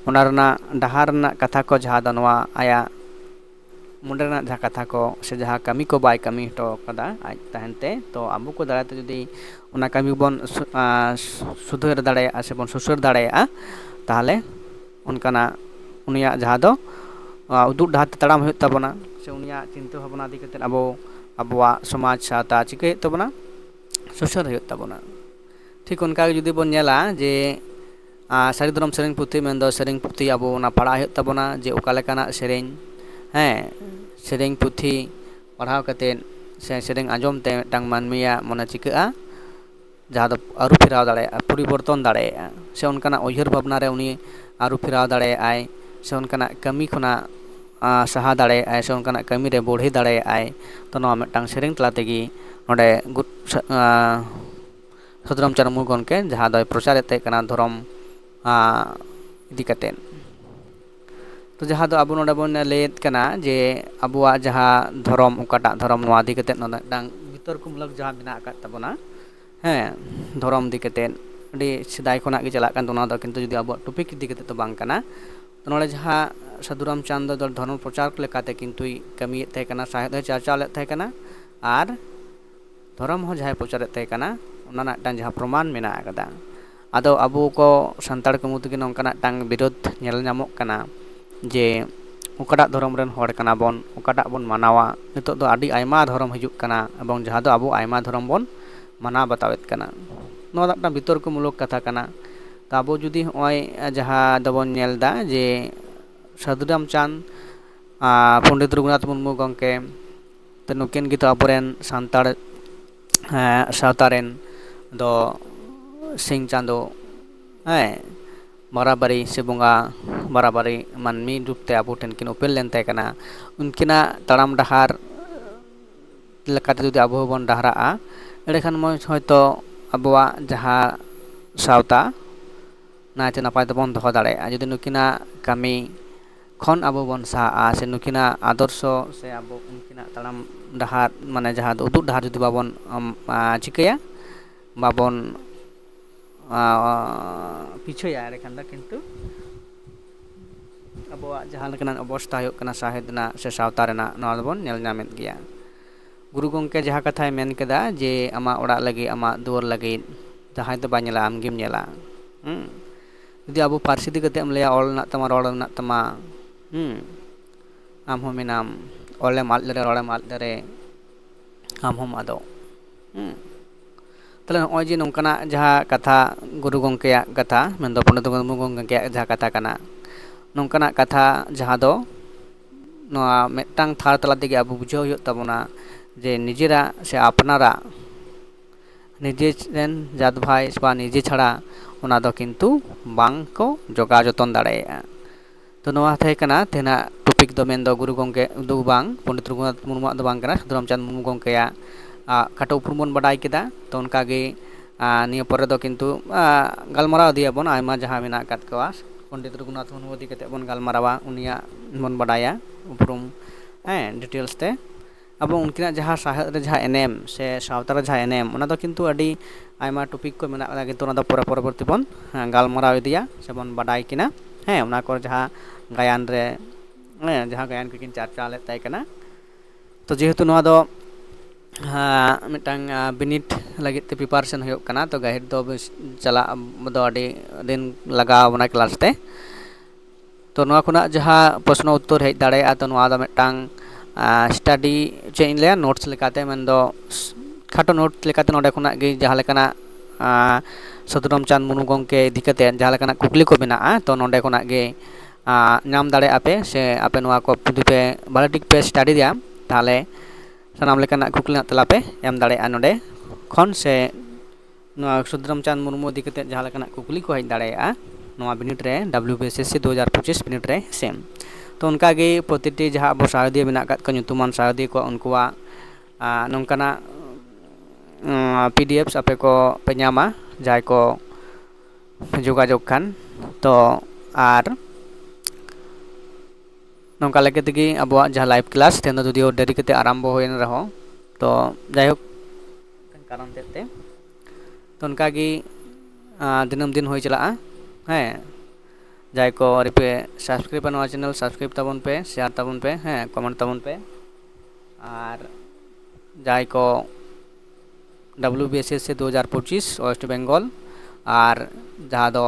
ᱚᱱᱟ ᱨᱮᱱᱟᱜ ᱰᱟᱦᱟᱨ ᱨᱮᱱᱟᱜ ᱠᱟᱛᱷᱟ ᱠᱚ ᱡᱟᱦᱟᱸ ᱫᱚ ᱱᱚᱣᱟ ᱟᱭᱟᱜ ᱢᱚᱱᱮ ᱨᱮᱱᱟᱜ ᱡᱟᱦᱟᱸ ᱠᱟᱛᱷᱟ ko ᱥᱮ ᱡᱟᱦᱟᱸ ᱠᱟᱹᱢᱤ ko ᱵᱟᱭ ᱠᱟᱹᱢᱤ ᱦᱚᱴᱚ ᱠᱟᱫᱟ ᱟᱡ ᱛᱟᱦᱮᱱ ᱛᱮ, ᱛᱚ ᱟᱵᱚ ᱠᱚ ᱫᱟᱨᱟᱭᱛᱮ ᱡᱩᱫᱤ ᱚᱱᱟ ᱠᱟᱹᱢᱤ ᱵᱚᱱ ᱥᱩᱫᱷᱟᱹᱨ ᱫᱟᱲᱮᱭᱟᱜᱼᱟ ᱥᱮᱵᱚᱱ ᱥᱩᱥᱟᱹᱨ ᱫᱟᱲᱮᱭᱟᱜᱼᱟ, ᱛᱟᱦᱚᱞᱮ ᱚᱱᱠᱟᱱᱟᱜ ᱩᱱᱤᱭᱟᱜ ᱡᱟᱦᱟᱸ ᱫᱚ ᱩᱫᱩᱜ ᱰᱟᱦᱟᱨ ᱛᱮ ᱛᱟᱲᱟᱢ ᱦᱩᱭᱩᱜ ᱛᱟᱵᱚᱱᱟ, ᱥᱮ ᱩᱱᱤᱭᱟᱜ ᱪᱤᱱᱛᱟᱹ ᱵᱷᱟᱵᱽᱱᱟ ᱤᱫᱤ ᱠᱟᱛᱮᱫ ᱟᱵᱚᱣᱟᱜ ᱥᱚᱢᱟᱡᱽ ᱥᱟᱶᱛᱟ ᱪᱤᱠᱟᱹᱭ ᱦᱩᱭᱩᱜ ᱛᱟᱵᱚᱱᱟ, ᱥᱩᱥᱟᱹᱨ ᱦᱩᱭᱩᱜ ᱛᱟᱵᱚᱱᱟ᱾ ᱴᱷᱤᱠ ᱚᱱᱠᱟᱜᱮ ᱡᱩᱫᱤ ᱵᱚᱱ ᱧᱮᱞᱟ ᱡᱮ ᱥᱟᱹᱨᱤ ᱫᱷᱚᱨᱚᱢ ᱥᱮᱨᱮᱧ ᱯᱩᱛᱷᱤ ᱢᱮᱱᱫᱚ ᱥᱮᱨᱮᱧ ᱯᱩᱛᱷᱤ ᱟᱵᱚ ᱚᱱᱟ ᱯᱟᱲᱦᱟᱣ ᱦᱩᱭᱩᱜ ᱛᱟᱵᱚᱱᱟ, ᱡᱮ ᱚᱠᱟ ᱞᱮᱠᱟᱱᱟᱜ ᱥᱮᱨᱮᱧ, ᱥᱮᱨᱮᱧ ᱯᱩᱛᱷᱤ ᱯᱟᱲᱦᱟᱣ ᱠᱟᱛᱮᱫ ᱥᱮ ᱥᱮᱨᱮᱧ ᱟᱸᱡᱚᱢ ᱛᱮ ᱢᱤᱫᱴᱟᱝ ᱢᱟᱹᱱᱢᱤᱭᱟᱜ ᱢᱚᱱᱮ ᱪᱤᱠᱟᱹᱜᱼᱟ, ᱡᱟᱦᱟᱸ ᱫᱚ ᱟᱹᱨᱩ ᱯᱷᱮᱨᱟᱣ ᱫᱟᱲᱮᱭᱟᱜᱼᱟ, ᱯᱚᱨᱤᱵᱚᱨᱛᱚᱱ ᱫᱟᱲᱮᱭᱟᱜᱼᱟ, ᱥᱮ ᱚᱱᱠᱟᱱᱟᱜ ᱩᱭᱦᱟᱹᱨ ᱵᱷᱟᱵᱽᱱᱟ ᱨᱮ ᱩᱱᱤ ᱟᱹᱨᱩ ᱯᱷᱮᱨᱟᱣ ᱫᱟᱲᱮᱭᱟᱜᱼᱟᱭ, ᱥᱮ ᱚᱱᱠᱟᱱᱟᱜ ᱠᱟᱹᱢᱤ ᱠᱷᱚᱱᱟᱜ ᱥᱟᱦᱟ ᱫᱟᱲᱮᱭᱟᱜᱼᱟᱭ, ᱥᱮ ᱚᱱᱠᱟᱱᱟᱜ ᱠᱟᱹᱢᱤᱨᱮ ᱵᱚᱲᱦᱮ ᱫᱟᱲᱮᱭᱟᱜᱼᱟᱭ᱾ ᱛᱚ ᱱᱚᱣᱟ ᱢᱤᱫᱴᱟᱝ ᱥᱮᱨᱮᱧ ᱛᱟᱞᱟ ᱛᱮᱜᱮ ᱱᱚᱰᱮ ᱥᱟᱹᱫᱷᱩ ᱨᱟᱢᱪᱟᱸᱫᱽ ᱢᱩᱨᱢᱩ ᱜᱚᱢᱠᱮ ᱡᱟᱦᱟᱸ ᱫᱚᱭ ᱯᱨᱚᱪᱟᱨᱮᱫ ᱛᱟᱦᱮᱸ ᱠᱟᱱᱟ ᱫᱷᱚᱨᱚᱢ ᱤᱫᱤ ᱠᱟᱛᱮᱫ᱾ ᱛᱚ ᱡᱟᱦᱟᱸ ᱫᱚ ᱟᱵᱚ ᱱᱚᱰᱮ ᱵᱚᱱ ᱞᱟᱹᱭᱮᱫ ᱠᱟᱱᱟ ᱡᱮ ᱟᱵᱚᱣᱟᱜ ᱡᱟᱦᱟᱸ ᱫᱷᱚᱨᱚᱢ ᱚᱠᱟᱴᱟᱜ ᱫᱷᱚᱨᱚᱢ, ᱱᱚᱣᱟ ᱤᱫᱤ ᱠᱟᱛᱮᱫ ᱢᱤᱫᱴᱟᱝ ᱵᱤᱛᱚᱨᱠᱚᱢᱩᱞᱚᱠ ᱡᱟᱦᱟᱸ ᱢᱮᱱᱟᱜ ᱟᱠᱟᱫ ᱛᱟᱵᱚᱱᱟ, ᱫᱷᱚᱨᱚᱢ ᱤᱫᱤ ᱠᱟᱛᱮᱫ ᱟᱹᱰᱤ ᱥᱮᱫᱟᱭ ᱠᱷᱚᱱᱟᱜ ᱜᱮ ᱪᱟᱞᱟᱜ ᱠᱟᱱ ᱛᱟᱵᱚᱱᱟ, ᱫᱚ ᱠᱤᱱᱛᱩ ᱡᱩᱫᱤ ᱟᱵᱚᱣᱟᱜ ᱴᱚᱯᱤᱠ ᱤᱫᱤ ᱠᱟᱛᱮᱫ ᱫᱚ ᱵᱟᱝ ᱠᱟᱱᱟ᱾ ᱱᱚᱰᱮ ᱡᱟᱦᱟᱸ ᱥᱟᱹᱫᱷᱩ ᱨᱟᱢᱪᱟᱸᱫᱽ ᱫᱚ ᱫᱷᱚᱨᱚᱢ ᱯᱨᱚᱪᱟᱨᱠ ᱞᱮᱠᱟᱛᱮ ᱠᱤᱱᱛᱩᱭ ᱠᱟᱹᱢᱤᱭᱮᱫ ᱛᱟᱦᱮᱸ ᱠᱟᱱᱟ, ᱥᱟᱶᱦᱮᱫ ᱮ ᱪᱟᱨᱪᱟᱣ ᱞᱮᱫ ᱛᱟᱦᱮᱸ ᱠᱟᱱᱟ, ᱟᱨ ᱫᱷᱚᱨᱚᱢ ᱦᱚᱸ ᱡᱟᱦᱟᱸᱭ ᱯᱨᱚᱪᱟᱨᱮᱫ ᱛᱟᱦᱮᱸ ᱠᱟᱱᱟ, ᱚᱱᱟ ᱨᱮᱱᱟᱜ ᱢᱤᱫᱴᱟᱝ ᱡᱟᱦᱟᱸ ᱯᱨᱚᱢᱟᱱ ᱢᱮᱱᱟᱜ ᱟᱠᱟᱫᱟ᱾ ᱟᱫᱚ ᱟᱵᱚ ᱠᱚ ᱥᱟᱱᱛᱟᱲ ᱠᱚ ᱢᱩᱫᱽ ᱨᱮᱜᱮ ᱱᱚᱝᱠᱟᱱᱟᱜ ᱢᱤᱫᱴᱟᱝ ᱵᱤᱨᱳᱫ ᱧᱮᱞ ᱧᱟᱢᱚᱜ ᱠᱟᱱᱟ, ᱡᱮ ᱚᱠᱟᱴᱟᱜ ᱫᱷᱚᱨᱚᱢ ᱨᱮᱱ ᱦᱚᱲ ᱠᱟᱱᱟ ᱵᱚᱱ, ᱚᱠᱟᱴᱟᱜ ᱵᱚᱱ ᱢᱟᱱᱟᱣᱟ᱾ ᱱᱤᱛᱚᱜ ᱫᱚ ᱟᱹᱰᱤ ᱟᱭᱢᱟ ᱫᱷᱚᱨᱚᱢ ᱦᱤᱡᱩᱜ ᱠᱟᱱᱟ, ᱮᱵᱚᱝ ᱡᱟᱦᱟᱸ ᱫᱚ ᱟᱵᱚ ᱟᱭᱢᱟ ᱫᱷᱚᱨᱚᱢ ᱵᱚᱱ ᱢᱟᱱᱟᱣ ᱵᱟᱛᱟᱣᱮᱫ ᱠᱟᱱᱟ᱾ ᱱᱚᱣᱟ ᱫᱚ ᱢᱤᱫᱴᱟᱝ ᱵᱤᱛᱚᱨᱠᱚᱢᱩᱞᱚᱠ ᱠᱟᱛᱷᱟ ᱠᱟᱱᱟ᱾ ᱛᱚ ᱟᱵᱚ ᱡᱩᱫᱤ ᱦᱚᱸᱜᱼᱚᱭ ᱡᱟᱦᱟᱸ ᱫᱚᱵᱚᱱ ᱧᱮᱞᱫᱟ ᱡᱮ ᱥᱟᱹᱫᱷᱩ ᱨᱟᱢᱪᱟᱸᱫᱽ ᱯᱚᱱᱰᱤᱛ ᱨᱚᱜᱷᱩᱱᱟᱛᱷ ᱢᱩᱨᱢᱩ ᱜᱚᱢᱠᱮ, ᱛᱚ ᱱᱩᱠᱤᱱ ᱜᱮᱛᱚ ᱟᱵᱚᱨᱮᱱ ᱥᱟᱱᱛᱟᱲ ᱥᱟᱶᱛᱟ ᱨᱮᱱ ᱫᱚ ᱥᱤᱧ ᱪᱟᱸᱫᱳ, ᱵᱟᱨᱟᱵᱟᱨᱤ ᱥᱮ ᱵᱚᱸᱜᱟ ᱵᱟᱨᱟᱵᱟᱨᱤ ᱢᱟᱹᱱᱢᱤ ᱨᱩᱯ ᱛᱮ ᱟᱵᱚ ᱴᱷᱮᱱ ᱠᱤᱱ ᱩᱯᱮᱞ ᱞᱮᱱ ᱛᱟᱦᱮᱸ ᱠᱟᱱᱟ᱾ ᱩᱱᱠᱤᱱᱟᱜ ᱛᱟᱲᱟᱢ ᱰᱟᱦᱟᱨ ᱞᱮᱠᱟᱛᱮ ᱡᱩᱫᱤ ᱟᱵᱚ ᱦᱚᱸᱵᱚᱱ ᱰᱟᱦᱟᱨᱟᱜᱼᱟ, ᱮᱸᱰᱮᱠᱷᱟᱱ ᱦᱚᱭᱛᱳ ᱟᱵᱚᱣᱟᱜ ᱡᱟᱦᱟᱸ ᱥᱟᱶᱛᱟ ᱱᱟᱭᱛᱮ ᱱᱟᱯᱟᱭ ᱛᱮᱵᱚᱱ ᱫᱚᱦᱚ ᱫᱟᱲᱮᱭᱟᱜᱼᱟ, ᱡᱩᱫᱤ ᱱᱩᱠᱤᱱᱟᱜ ᱠᱟᱹᱢᱤ ᱠᱷᱚᱱ ᱟᱵᱚ ᱵᱚᱱ ᱥᱟᱦᱟᱜᱼᱟ ᱥᱮ ᱱᱩᱠᱤᱱᱟᱜ ᱟᱫᱚᱨᱥᱚ ᱥᱮ ᱟᱵᱚ ᱩᱱᱠᱤᱱᱟᱜ ᱛᱟᱲᱟᱢ ᱰᱟᱦᱟᱨ ᱢᱟᱱᱮ ᱡᱟᱦᱟᱸ ᱫᱚ ᱩᱫᱩᱜ ᱰᱟᱦᱟᱨ ᱡᱩᱫᱤ ᱵᱟᱵᱚᱱ ᱪᱤᱠᱟᱹᱭᱟ, ᱵᱟᱵᱚᱱ ᱯᱤᱪᱷᱟᱹᱭᱟ, ᱮᱸᱰᱮᱠᱷᱟᱱ ᱫᱚ ᱠᱤᱱᱛᱩ ᱟᱵᱚᱣᱟᱜ ᱡᱟᱦᱟᱸ ᱞᱮᱠᱟᱱᱟᱜ ᱚᱵᱚᱥᱛᱷᱟ ᱦᱩᱭᱩᱜ ᱠᱟᱱᱟ ᱥᱟᱶᱦᱮᱫ ᱨᱮᱱᱟᱜ ᱥᱮ ᱥᱟᱶᱛᱟ ᱨᱮᱱᱟᱜ, ᱱᱚᱣᱟ ᱫᱚᱵᱚᱱ ᱧᱮᱞ ᱧᱟᱢᱮᱫ ᱜᱮᱭᱟ᱾ ᱜᱩᱨᱩ ᱜᱚᱢᱠᱮ ᱡᱟᱦᱟᱸ ᱠᱟᱛᱷᱟᱭ ᱢᱮᱱ ᱠᱮᱫᱟ ᱡᱮ ᱟᱢᱟᱜ ᱚᱲᱟᱜ ᱞᱟᱹᱜᱤᱫ, ᱟᱢᱟᱜ ᱫᱩᱣᱟᱹᱨ ᱞᱟᱹᱜᱤᱫ ᱡᱟᱦᱟᱸᱭ ᱫᱚ ᱵᱟᱭ ᱧᱮᱞᱟ, ᱟᱢᱜᱮᱢ ᱧᱮᱞᱟ᱾ ᱡᱩᱫᱤ ᱟᱵᱚ ᱯᱟᱹᱨᱥᱤ ᱤᱫᱤ ᱠᱟᱛᱮᱫ ᱮᱢ ᱞᱟᱹᱭᱟ, ᱚᱞ ᱢᱮᱱᱟᱜ ᱛᱟᱢᱟ, ᱨᱚᱲ ᱢᱮᱱᱟᱜ ᱛᱟᱢᱟ, ᱟᱢ ᱦᱚᱸ ᱢᱮᱱᱟᱢ, ᱚᱞᱮᱢ ᱟᱫ ᱞᱮᱨᱮ ᱨᱚᱲᱮᱢ ᱟᱫ ᱞᱮᱨᱮ ᱟᱢ ᱦᱚᱢ ᱟᱫᱚᱜ᱾ ᱛᱟᱦᱚᱞᱮ ᱱᱚᱜᱼᱚᱭ ᱡᱮ ᱱᱚᱝᱠᱟᱱᱟᱜ ᱡᱟᱦᱟᱸ ᱠᱟᱛᱷᱟ ᱜᱩᱨᱩ ᱜᱚᱢᱠᱮᱭᱟᱜ ᱠᱟᱛᱷᱟ, ᱢᱮᱱᱫᱚ ᱯᱚᱱᱰᱤᱛ ᱨᱚᱜᱷᱩᱱᱟᱛᱷ ᱢᱩᱨᱢᱩ ᱜᱚᱢᱠᱮᱭᱟᱜ ᱡᱟᱦᱟᱸ ᱠᱟᱛᱷᱟ ᱠᱟᱱᱟ, ᱱᱚᱝᱠᱟᱱᱟᱜ ᱠᱟᱛᱷᱟ ᱡᱟᱦᱟᱸ ᱫᱚ ᱱᱚᱣᱟ ᱢᱤᱫᱴᱟᱝ ᱛᱷᱟᱲ ᱛᱟᱞᱟ ᱛᱮᱜᱮ ᱟᱵᱚ ᱵᱩᱡᱷᱟᱹᱣ ᱦᱩᱭᱩᱜ ᱛᱟᱵᱚᱱᱟ ᱡᱮ ᱱᱤᱡᱮᱨᱟᱜ ᱥᱮ ᱟᱯᱱᱟᱨᱟᱜ ᱱᱤᱡᱮ ᱨᱮᱱ ᱡᱟᱛ ᱵᱷᱟᱭ ᱵᱟ ᱱᱤᱡᱮ ᱪᱷᱟᱲᱟ ᱚᱱᱟ ᱫᱚ ᱠᱤᱱᱛᱩ ᱵᱟᱝ ᱠᱚ ᱡᱚᱜᱟᱣ ᱡᱚᱛᱚᱱ ᱫᱟᱲᱮᱭᱟᱜᱼᱟ᱾ ᱛᱚ ᱱᱚᱣᱟ ᱛᱟᱦᱮᱸ ᱠᱟᱱᱟ ᱛᱮᱦᱮᱧᱟᱜ ᱴᱚᱯᱤᱠ ᱫᱚ, ᱢᱮᱱᱫᱚ ᱜᱩᱨᱩ ᱜᱚᱢᱠᱮ ᱫᱚ ᱵᱟᱝ, ᱯᱚᱱᱰᱤᱛ ᱨᱚᱜᱷᱩᱱᱟᱛᱷ ᱢᱩᱨᱢᱩᱣᱟᱜ ᱫᱚ ᱵᱟᱝ ᱠᱟᱱᱟ, ᱥᱟᱹᱫᱷᱩ ᱨᱟᱢᱪᱟᱸᱫᱽ ᱢᱩᱨᱢᱩ ᱜᱚᱢᱠᱮᱭᱟᱜ ᱠᱷᱟᱴᱚ ᱩᱯᱨᱩᱢ ᱵᱚᱱ ᱵᱟᱰᱟᱭ ᱠᱮᱫᱟ᱾ ᱛᱚ ᱚᱱᱠᱟᱜᱮ ᱱᱤᱭᱟᱹ ᱯᱚᱨᱮ ᱫᱚ ᱠᱤᱱᱛᱩ ᱜᱟᱞᱢᱟᱨᱟᱣ ᱤᱫᱤᱭᱟᱵᱚᱱ ᱟᱭᱢᱟ ᱡᱟᱦᱟᱸ ᱢᱮᱱᱟᱜ ᱟᱠᱟᱫ ᱠᱚᱣᱟ, ᱯᱚᱱᱰᱤᱛ ᱨᱚᱜᱷᱩᱱᱟᱛᱷ ᱢᱩᱨᱢᱩ ᱤᱫᱤ ᱠᱟᱛᱮᱫ ᱵᱚᱱ ᱜᱟᱞᱢᱟᱨᱟᱣᱟ, ᱩᱱᱤᱭᱟᱜ ᱵᱚᱱ ᱵᱟᱰᱟᱭᱟ ᱩᱯᱨᱩᱢ, ᱰᱤᱴᱮᱞᱥ ᱛᱮ᱾ ᱟᱵᱚ ᱩᱱᱠᱤᱱᱟᱜ ᱡᱟᱦᱟᱸ ᱥᱟᱶᱦᱮᱫ ᱨᱮ ᱡᱟᱦᱟᱸ ᱮᱱᱮᱢ ᱥᱮ ᱥᱟᱶᱛᱟ ᱨᱮ ᱡᱟᱦᱟᱸ ᱮᱱᱮᱢ, ᱚᱱᱟ ᱫᱚ ᱠᱤᱱᱛু ᱟᱹᱰᱤ ᱟᱭᱢᱟ ᱴᱚᱯᱤᱠ ᱠᱚ ᱢᱮᱱᱟᱜ ᱠᱟᱫᱟ, ᱠᱤᱱᱛᱩ ᱚᱱᱟ ᱫᱚ ᱯᱚᱨᱚᱵᱚᱨᱛᱤ ᱵᱚᱱ ᱜᱟᱞᱢᱟᱨᱟᱣ ᱤᱫᱤᱭᱟ ᱥᱮᱵᱚᱱ ᱵᱟᱰᱟᱭ ᱠᱤᱱᱟ᱾ ᱚᱱᱟ ᱠᱚ ᱡᱟᱦᱟᱸ ᱜᱟᱭᱟᱱ ᱨᱮ ᱡᱟᱦᱟᱸ ᱜᱟᱭᱟᱱ ᱠᱚᱠᱤᱱ ᱪᱟᱨᱪᱟᱣ ᱞᱮᱫ ᱛᱟᱦᱮᱸ ᱠᱟᱱᱟ᱾ ᱛᱚ ᱡᱮᱦᱮᱛᱩ ᱱᱚᱣᱟ ᱫᱚ ᱢᱤᱫᱴᱟᱝ ᱵᱤᱱᱤᱰ ᱞᱟᱹᱜᱤᱫ ᱛᱮ ᱯᱨᱤᱯᱟᱨᱮᱥᱚᱱ ᱦᱩᱭᱩᱜ ᱠᱟᱱᱟ, ᱛᱚ ᱜᱟᱹᱦᱤᱨ ᱫᱚ ᱪᱟᱞᱟᱜ ᱫᱚ ᱟᱹᱰᱤ ᱫᱤᱱ ᱞᱟᱜᱟᱣ ᱵᱚᱱᱟ ᱠᱞᱟᱥ ᱛᱮ᱾ ᱛᱚ ᱱᱚᱣᱟ ᱠᱷᱚᱱᱟᱜ ᱡᱟᱦᱟᱸ ᱯᱨᱚᱥᱱᱚ ᱩᱛᱛᱚᱨ ᱦᱮᱡ ᱫᱟᱲᱮᱭᱟᱜᱼᱟ, ᱛᱚ ᱱᱚᱣᱟ ᱫᱚ ᱢᱤᱫᱴᱟᱝ ᱥᱴᱟᱰᱤ ᱪᱮᱫ ᱤᱧ ᱞᱟᱹᱭᱟ, ᱱᱳᱴᱥ ᱞᱮᱠᱟᱛᱮ, ᱢᱮᱱᱫᱚ ᱠᱷᱟᱴᱚ ᱱᱳᱴ ᱞᱮᱠᱟᱛᱮ ᱱᱚᱸᱰᱮ ᱠᱷᱚᱱᱟᱜ ᱜᱮ ᱡᱟᱦᱟᱸ ᱞᱮᱠᱟᱱᱟᱜ ᱥᱟᱹᱫᱷᱩ ᱨᱟᱢᱪᱟᱸᱫᱽ ᱢᱩᱨᱢᱩ ᱜᱚᱢᱠᱮ ᱤᱫᱤ ᱠᱟᱛᱮᱫ ᱡᱟᱦᱟᱸ ᱞᱮᱠᱟᱱᱟᱜ ᱠᱩᱠᱞᱤ ᱠᱚ ᱢᱮᱱᱟᱜᱼᱟ, ᱛᱚ ᱱᱚᱸᱰᱮ ᱠᱷᱚᱱᱟᱜ ᱜᱮ ᱧᱟᱢ ᱫᱟᱲᱮᱭᱟᱜᱼᱟ ᱯᱮ, ᱥᱮ ᱟᱯᱮ ᱱᱚᱣᱟ ᱠᱚ ᱡᱩᱫᱤ ᱯᱮ ᱵᱷᱟᱞᱮ ᱴᱷᱤᱠ ᱯᱮ ᱥᱴᱟᱰᱤᱭᱟ, ᱛᱟᱦᱚᱞᱮ ᱥᱟᱱᱟᱢ ᱞᱮᱠᱟᱱᱟᱜ ᱠᱩᱠᱞᱤ ᱨᱮᱱᱟᱜ ᱛᱮᱞᱟ ᱯᱮ ᱮᱢ ᱫᱟᱲᱮᱭᱟᱜᱼᱟ ᱱᱚᱸᱰᱮ ᱠᱷᱚᱱ, ᱥᱮ ᱱᱚᱣᱟ ᱥᱟᱹᱫᱷᱩ ᱨᱟᱢᱪᱟᱸᱫᱽ ᱢᱩᱨᱢᱩ ᱤᱫᱤ ᱠᱟᱛᱮᱫ ᱡᱟᱦᱟᱸ ᱞᱮᱠᱟᱱᱟᱜ ᱠᱩᱠᱞᱤ ᱠᱚ ᱦᱮᱡ ᱫᱟᱲᱮᱭᱟᱜᱼᱟ ᱱᱚᱣᱟ ᱵᱤᱱᱤᱰ ᱨᱮ, WBSSC 2025 ᱵᱤᱱᱤᱰ ᱨᱮ ᱥᱮᱢ᱾ ᱛᱚ ᱚᱱᱠᱟᱜᱮ ᱯᱨᱚᱛᱤᱴᱤ ᱡᱟᱦᱟᱸ ᱟᱵᱚ ᱥᱟᱶᱦᱮᱫᱤᱭᱟᱹ ᱢᱮᱱᱟᱜ ᱟᱠᱟᱫ ᱠᱚᱣᱟ, ᱧᱩᱛᱩᱢᱟᱱ ᱥᱟᱶᱦᱮᱫᱤᱭᱟᱹ ᱠᱚ, ᱩᱱᱠᱩᱣᱟᱜ ᱱᱚᱝᱠᱟᱱᱟᱜ PDFs ᱟᱯᱮ ᱠᱚ ᱯᱮ ᱧᱟᱢᱟ, ᱡᱟᱦᱟᱸᱭ ᱠᱚ ᱡᱳᱜᱟᱡᱳᱜᱽ ᱠᱷᱟᱱ᱾ ᱛᱚ ᱟᱨ ᱱᱚᱝᱠᱟ ᱞᱮᱠᱟ ᱛᱮᱜᱮ ᱟᱵᱚᱣᱟᱜ ᱡᱟᱦᱟᱸ ᱞᱟᱭᱤᱵᱷ ᱠᱞᱟᱥ ᱛᱮᱦᱮᱧ ᱫᱚ ᱡᱩᱫᱤও ᱰᱮᱨᱤ ᱠᱟᱛᱮ ᱟᱨᱟᱢᱵᱚ ᱦᱩᱭᱮᱱ ᱨᱮᱦᱚᱸ, ᱛᱚ ᱡᱟᱭᱦᱳᱠ ᱠᱟᱨᱚᱱ ᱛᱮᱫ ᱛᱮ, ᱛᱚ ᱚᱱᱠᱟᱜᱮ ᱫᱤᱱᱟᱹᱢ ᱫᱤᱱ ᱦᱩᱭ ᱪᱟᱞᱟᱜᱼᱟ᱾ ᱡᱟᱦᱟᱸᱭ ᱠᱚ ᱟᱹᱣᱨᱤ ᱯᱮ ᱥᱟᱵᱥᱠᱨᱟᱭᱤᱵᱟ ᱱᱚᱣᱟ ᱪᱮᱱᱮᱞ, ᱥᱟᱵᱥᱠᱨᱟᱭᱤᱵ ᱛᱟᱵᱚᱱ ᱯᱮ, ᱥᱮᱭᱟᱨ ᱛᱟᱵᱚᱱ ᱯᱮ, ᱠᱚᱢᱮᱱᱴ ᱛᱟᱵᱚᱱ ᱯᱮ᱾ ᱟᱨ ᱡᱟᱦᱟᱸᱭ ᱠᱚ WBSSC 2025 ᱳᱭᱮᱥᱴ ᱵᱮᱝᱜᱚᱞ, ᱟᱨ ᱡᱟᱦᱟᱸ ᱫᱚ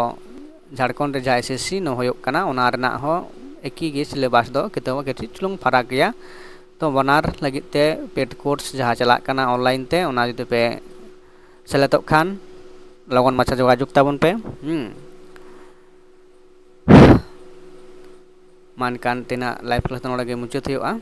ᱡᱷᱟᱲᱠᱷᱚᱸᱰ ᱨᱮ ᱡᱟᱦᱟᱸ SSC ᱦᱩᱭᱩᱜ ᱠᱟᱱᱟ, ᱚᱱᱟ ᱨᱮᱱᱟᱜ ᱦᱚᱸ ᱮᱠᱤ ᱜᱮ ᱥᱤᱞᱮᱵᱟᱥ ᱫᱚ, ᱠᱤᱱᱛᱩ ᱠᱟᱹᱴᱤᱡ ᱪᱩᱞᱩᱝ ᱯᱷᱟᱨᱟᱠ ᱜᱮᱭᱟ᱾ ᱛᱚ ᱵᱟᱱᱟᱨ ᱞᱟᱹᱜᱤᱫ ᱛᱮ ᱯᱮᱰ ᱠᱳᱨᱥ ᱡᱟᱦᱟᱸ ᱪᱟᱞᱟᱜ ᱠᱟᱱᱟ ᱚᱱᱞᱟᱭᱤᱱ ᱛᱮ, ᱚᱱᱟ ᱡᱩᱫᱤ ᱯᱮ ᱥᱮᱞᱮᱫᱚᱜ ᱠᱷᱟᱱ ᱞᱚᱜᱚᱱ ᱢᱟᱪᱷᱟ ᱡᱳᱜᱟᱡᱳᱜᱽ ᱛᱟᱵᱚᱱ ᱯᱮ᱾ ᱢᱟ ᱮᱱᱠᱷᱟᱱ ᱛᱮᱦᱮᱧᱟᱜ ᱞᱟᱭᱤᱵᱷ ᱠᱞᱟᱥ ᱫᱚ ᱱᱚᱰᱮ ᱜᱮ ᱢᱩᱪᱟᱹᱫ ᱦᱩᱭᱩᱜᱼᱟ᱾